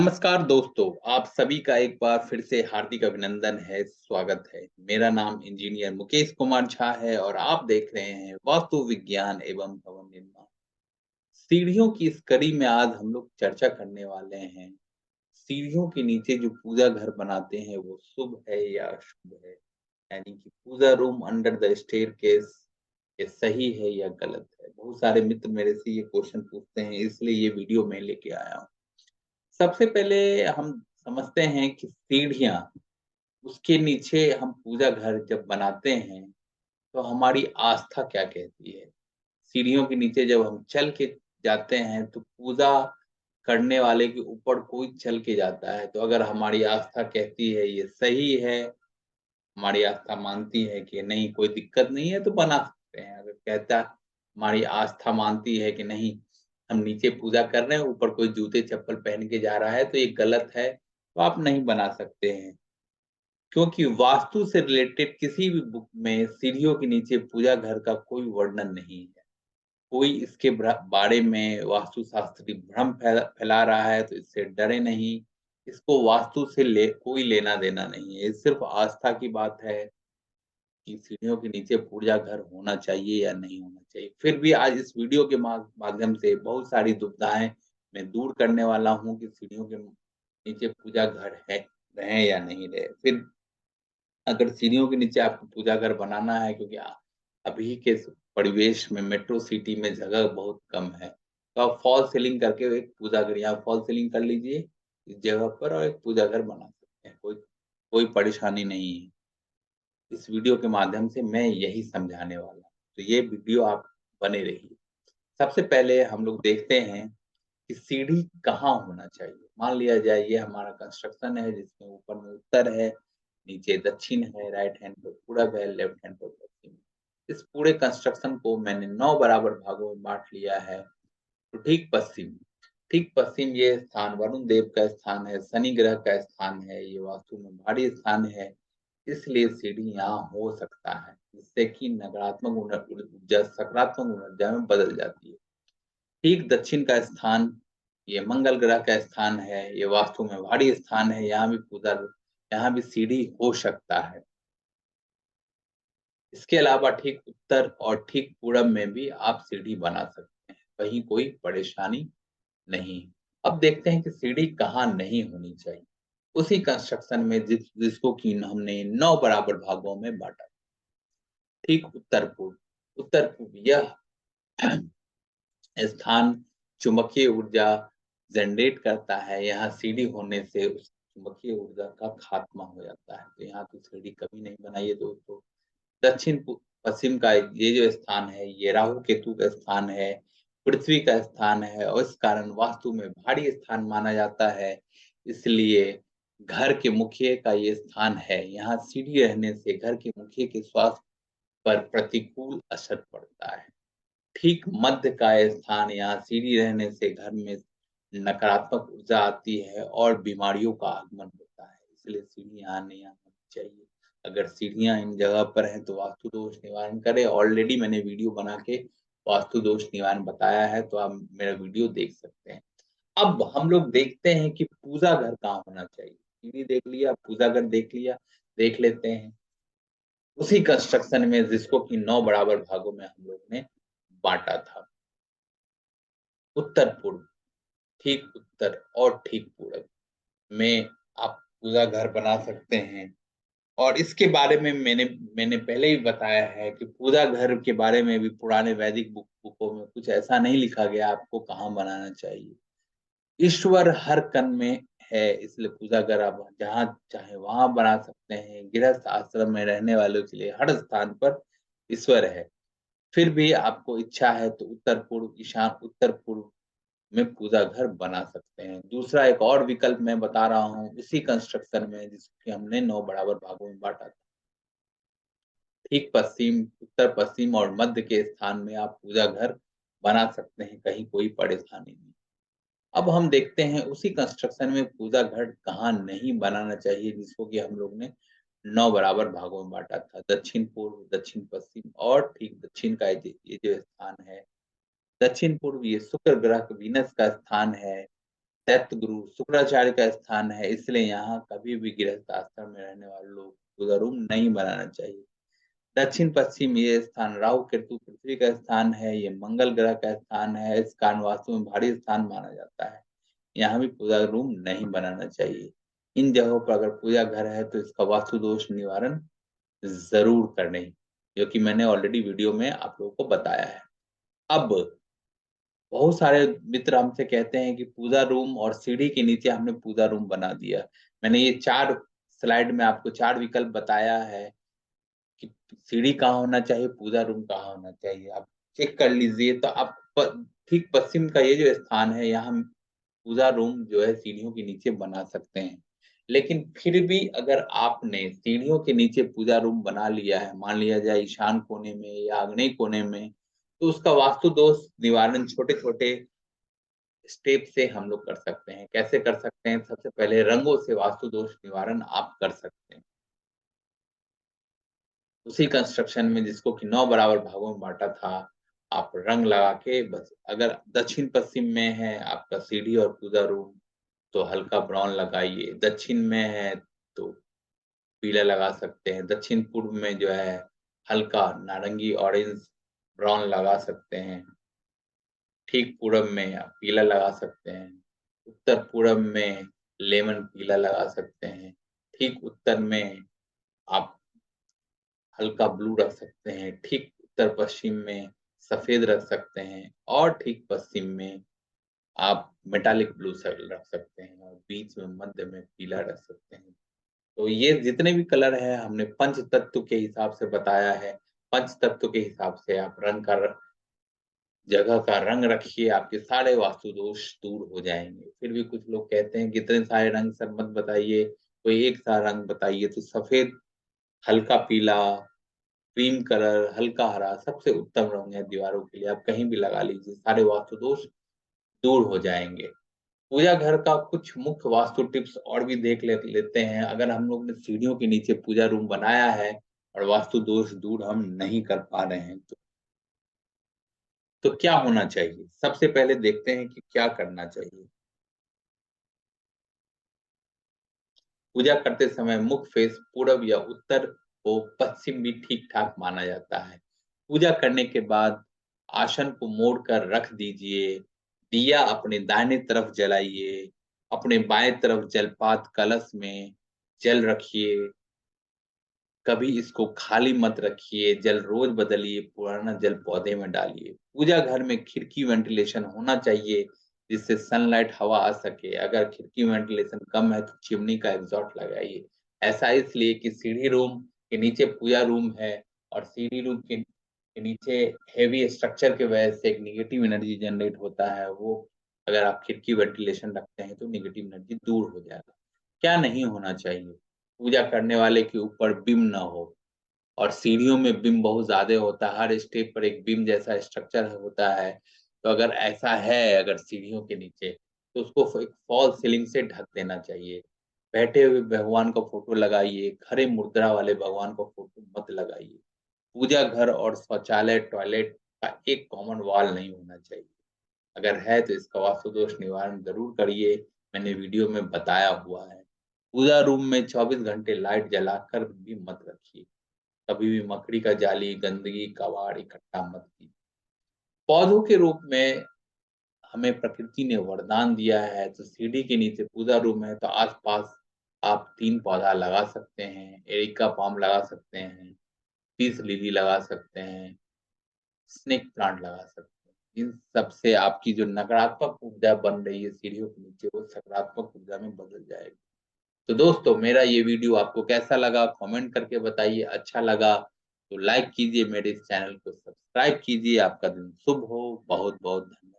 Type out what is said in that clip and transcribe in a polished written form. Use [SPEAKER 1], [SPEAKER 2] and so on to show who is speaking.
[SPEAKER 1] नमस्कार दोस्तों, आप सभी का एक बार फिर से हार्दिक अभिनंदन है, स्वागत है। मेरा नाम इंजीनियर मुकेश कुमार झा है और आप देख रहे हैं वास्तु विज्ञान एवं भवन निर्माण। सीढ़ियों की इस कड़ी में आज हम लोग चर्चा करने वाले हैं। सीढ़ियों के नीचे जो पूजा घर बनाते हैं वो शुभ है या अशुभ है? यानी कि पूजा रूम अंडर द स्टेयरकेस ये सही है या गलत है? बहुत सारे मित्र मेरे से ये क्वेश्चन पूछते हैं, इसलिए ये वीडियो मैं लेके आया हूँ। सबसे पहले हम समझते हैं कि सीढ़ियाँ, उसके नीचे हम पूजा घर जब बनाते हैं, तो हमारी आस्था क्या कहती है? सीढ़ियों के नीचे जब हम चल के जाते हैं, तो पूजा करने वाले के ऊपर कोई चल के जाता है, तो अगर हमारी आस्था कहती है ये सही है, हमारी आस्था मानती है कि नहीं कोई दिक्कत नहीं है, तो बना सकते हैं। अगर कहता हमारी आस्था मानती है कि नहीं, हम नीचे पूजा कर रहे हैं, ऊपर कोई जूते-चप्पल पहन के जा रहा है, तो ये गलत है, तो आप नहीं बना सकते हैं। क्योंकि वास्तु से रिलेटेड किसी भी बुक में सीढ़ियों के नीचे पूजा घर का कोई वर्णन नहीं है। कोई इसके बारे में वास्तुशास्त्री भ्रम फैला रहा है तो इससे डरे नहीं। इसको वास्तु से कोई लेना-देना नहीं है। ये सिर्फ़ आस्था की बात है कि सीढ़ियों के नीचे पूजा घर होना चाहिए या नहीं होना चाहिए। फिर भी आज इस वीडियो के माध्यम से बहुत सारी दुविधाएँ मैं दूर करने वाला हूँ कि सीढ़ियों के नीचे पूजा घर है, रहे या नहीं रहे। फिर अगर सीढ़ियों के नीचे आपको पूजा घर बनाना है क्योंकि अभी के परिवेश में मेट्रो सिटी में जगह बहुत कम है, तो आप फॉल सीलिंग करके एक पूजा घर यहाँ फॉल सीलिंग कर लीजिए इस जगह पर और एक पूजा घर बना सकते हैं। कोई कोई परेशानी नहीं है। इस वीडियो के माध्यम से मैं यही समझाने वाला हूँ। तो ये वीडियो आप बने रहिए। सबसे पहले हम लोग देखते हैं कि सीढ़ी कहाँ होना चाहिए। मान लिया जाए ये हमारा कंस्ट्रक्शन है जिसमें ऊपर में उत्तर है, नीचे दक्षिण है, राइट हैंड पे पूरब है, लेफ्ट हैंड पे पश्चिम है। इस पूरे कंस्ट्रक्शन को मैंने 9 बराबर भागों में बाँट लिया है। तो ठीक पश्चिम ये स्थान वरुण देव का स्थान है, शनि ग्रह का स्थान है, ये वास्तु में भारी स्थान है, इसलिए सीढ़ी यहाँ हो सकता है, जिससे कि नकारात्मक ऊर्जा सकारात्मक ऊर्जा में बदल जाती है। ठीक दक्षिण का स्थान, ये मंगल ग्रह का स्थान है, ये वास्तु में भारी स्थान है, यहाँ भी सीढ़ी हो सकता है। इसके अलावा ठीक उत्तर और ठीक पूरब में भी आप सीढ़ी बना सकते हैं, कहीं कोई परेशानी नहीं। अब देखते हैं कि सीढ़ी कहाँ नहीं होनी चाहिए। उसी कंस्ट्रक्शन में जिसको कि हमने 9 बराबर भागों में बाँटा। ठीक उत्तर पूर्व यह स्थान चुंबकीय ऊर्जा जनरेट करता है। यहाँ सीढ़ी होने से उस चुंबकीय ऊर्जा का खात्मा हो जाता है। तो यहाँ तो सीढ़ी कभी नहीं बनाइए दोस्तों। पश्चिम का ये जो स्थान है, ये राहु केतु का स्थान है, पृथ्वी का स्थान है और इस कारण वास्तु में भारी स्थान माना जाता है। इसलिए घर के मुखिया का ये स्थान है। यहाँ सीढ़ी रहने से घर के मुखिया के स्वास्थ्य पर प्रतिकूल असर पड़ता है। ठीक मध्य का स्थान यहाँ सीढ़ी रहने से घर में नकारात्मक ऊर्जा आती है और बीमारियों का आगमन होता है, इसलिए सीढ़ी यहाँ नहीं आनी चाहिए। अगर सीढ़ियाँ इन जगह पर हैं तो वास्तु दोष निवारण करें। ऑलरेडी मैंने वीडियो बना के वास्तु दोष निवारण बताया है, तो आप मेरा वीडियो देख सकते हैं। अब हम लोग देखते हैं कि पूजा घर कहाँ होना चाहिए। सीढ़ी देख लिया, पूजा घर देख लिया, देख लेते हैं। उसी कंस्ट्रक्शन में जिसको कि 9 बराबर भागों में हम लोग ने बाँटा था। उत्तर-पूर्व, ठीक उत्तर और ठीक पूरब में आप पूजा घर बना सकते हैं। और इसके बारे में मैंने मैंने पहले ही बताया है कि पूजा घर के बारे में भी पुराने वैदिक बुकों में कुछ ऐसा नहीं लिखा गया आपको कहाँ बनाना चाहिए। ईश्वर हर कण में है, इसलिए पूजा घर आप जहाँ चाहे वहाँ बना सकते हैं। गृहस्थ आश्रम में रहने वालों के लिए हर स्थान पर ईश्वर है। फिर भी आपको इच्छा है तो उत्तर-पूर्व, ईशान उत्तर-पूर्व में पूजा घर बना सकते हैं। दूसरा एक और विकल्प मैं बता रहा हूँ, उसी कंस्ट्रक्शन में जिसको हमने 9 बराबर भागों में बाँटा था। ठीक पश्चिम, उत्तर-पश्चिम और मध्य के स्थान में आप पूजा घर बना सकते हैं, कहीं कोई परेशानी नहीं। अब हम देखते हैं उसी कंस्ट्रक्शन में पूजा घर कहाँ नहीं बनाना चाहिए, जिसको कि हम लोग ने 9 बराबर भागों में बाँटा था। दक्षिण-पूर्व, दक्षिण-पश्चिम और ठीक दक्षिण का ये जो स्थान है, दक्षिण-पूर्व ये शुक्र ग्रह वीनस का स्थान है। दैत्य गुरु शुक्राचार्य का स्थान है, इसलिए यहाँ कभी भी गृहस्थ आश्रम में रहने वाले लोग पूजा रूम नहीं बनाना चाहिए। दक्षिण-पश्चिम ये स्थान राहु, केतु, पृथ्वी का स्थान है, ये मंगल ग्रह का स्थान है, इस कारण वास्तु में भारी स्थान माना जाता है। यहाँ भी पूजा रूम नहीं बनाना चाहिए। इन जगहों पर अगर पूजा घर है तो इसका वास्तु दोष निवारण ज़रूर करने, जो कि मैंने ऑलरेडी वीडियो में आप लोगों को बताया है। अब बहुत सारे मित्र हमसे कहते हैं कि पूजा रूम और सीढ़ी के नीचे हमने पूजा रूम बना दिया। मैंने ये 4 स्लाइड में आपको 4 विकल्प बताया है कि सीढ़ी कहाँ होना चाहिए, पूजा रूम कहाँ होना चाहिए। आप चेक कर लीजिए तो आप प ठीक पश्चिम का ये जो स्थान है, यहाँ हम पूजा रूम जो है सीढ़ियों के नीचे बना सकते हैं। लेकिन फिर भी अगर आपने सीढ़ियों के नीचे पूजा रूम बना लिया है, मान लिया जाए ईशान कोने में या आग्नेय कोने में, तो उसका वास्तु दोष निवारण छोटे-छोटे स्टेप से हम लोग कर सकते हैं। कैसे कर सकते हैं? सबसे पहले रंगों से वास्तु दोष निवारण आप कर सकते हैं। उसी कंस्ट्रक्शन में जिसको कि 9 बराबर भागों में बाँटा था, आप रंग लगा के बस अगर दक्षिण-पश्चिम में है आपका सीढ़ी और पूजा रूम, तो हल्का ब्राउन लगाइए। दक्षिण में है तो पीला लगा सकते हैं। दक्षिण-पूर्व में जो है हल्का नारंगी, ऑरेंज, ब्राउन लगा सकते हैं। ठीक पूरब में आप पीला लगा सकते हैं। उत्तर-पूरब में लेमन पीला लगा सकते हैं। ठीक उत्तर में आप हल्का ब्लू रख सकते हैं। ठीक उत्तर-पश्चिम में सफ़ेद रख सकते हैं और ठीक पश्चिम में आप मेटालिक ब्लू रख सकते हैं और बीच में मध्य में पीला रख सकते हैं। तो ये जितने भी कलर हैं हमने पंच तत्व के हिसाब से बताया है। पंच तत्व के हिसाब से आप रंग का जगह का रंग रखिए, आपके सारे वास्तु दोष दूर हो जाएँगे। फिर भी कुछ लोग कहते हैं कि इतने सारे रंग सर मत बताइए, कोई एक सा रंग बताइए, तो सफ़ेद, हल्का पीला, क्रीम कलर, हल्का हरा सबसे उत्तम रंग है दीवारों के लिए। आप कहीं भी लगा लीजिए, सारे वास्तु दोष दूर हो जाएँगे। पूजा घर का कुछ मुख्य वास्तु टिप्स और भी देख लेते हैं। अगर हम लोग ने सीढ़ियों के नीचे पूजा रूम बनाया है और वास्तु दोष दूर हम नहीं कर पा रहे हैं, तो क्या होना चाहिए? सबसे पहले देखते हैं कि क्या करना चाहिए। पूजा करते समय मुख्य फेस पूरब या उत्तर हो, पश्चिम भी ठीक-ठाक माना जाता है। पूजा करने के बाद आसन को मोड़ कर रख दीजिए। दिया अपने दाहिने तरफ जलाइए। अपने बाएँ तरफ जलपात कलश में जल रखिए। कभी इसको खाली मत रखिए, जल रोज़ बदलिए, पुराना जल पौधे में डालिए। पूजा घर में खिड़की वेंटिलेशन होना चाहिए, जिससे सनलाइट हवा आ सके। अगर खिड़की वेंटिलेशन कम है, तो चिमनी का एग्ज़ॉस्ट लगाइए। ऐसा इसलिए कि सीढ़ी रूम के नीचे पूजा रूम है और सीढ़ी रूम के नीचे हेवी स्ट्रक्चर की वजह से एक नेगेटिव एनर्जी जनरेट होता है, वो अगर आप खिड़की वेंटिलेशन रखते हैं, तो नेगेटिव एनर्जी दूर हो जाएगा। क्या नहीं होना चाहिए? पूजा करने वाले के ऊपर बिम्ब ना हो और सीढ़ियों में बिम्ब बहुत ज़्यादा होता है, हर स्टेप पर एक बिम्ब जैसा स्ट्रक्चर होता है। तो अगर ऐसा है अगर सीढ़ियों के नीचे, तो उसको एक फॉल्स सीलिंग से ढक देना चाहिए। बैठे हुए भगवान का फ़ोटो लगाइए, खड़े मुद्रा वाले भगवान का फ़ोटो मत लगाइए। पूजा घर और शौचालय, टॉयलेट का एक कॉमन वॉल नहीं होना चाहिए। अगर है तो इसका वास्तु दोष निवारण ज़रूर करिए, मैंने वीडियो में बताया हुआ है। पूजा रूम में 24 घंटे लाइट जलाकर भी मत रखिए। कभी भी मकड़ी का जाली, गंदगी, कबाड़ इकट्ठा मत कीजिए। पौधों के रूप में हमें प्रकृति ने वरदान दिया है, तो सीढ़ी के नीचे पूजा रूम है, तो आस-पास आप 3 पौधा लगा सकते हैं। एरिका पाम लगा सकते हैं, पीस लिली लगा सकते हैं, स्नेक प्लांट लगा सकते हैं। इन सब से आपकी जो नकारात्मक ऊर्जा बन रही है सीढ़ियों के नीचे, वो सकारात्मक ऊर्जा में बदल जाएगी। तो दोस्तों मेरा ये वीडियो आपको कैसा लगा कमेंट करके बताइए। अच्छा लगा तो लाइक कीजिए, मेरे इस चैनल को सब्सक्राइब कीजिए। आपका दिन शुभ हो। बहुत-बहुत धन्यवाद।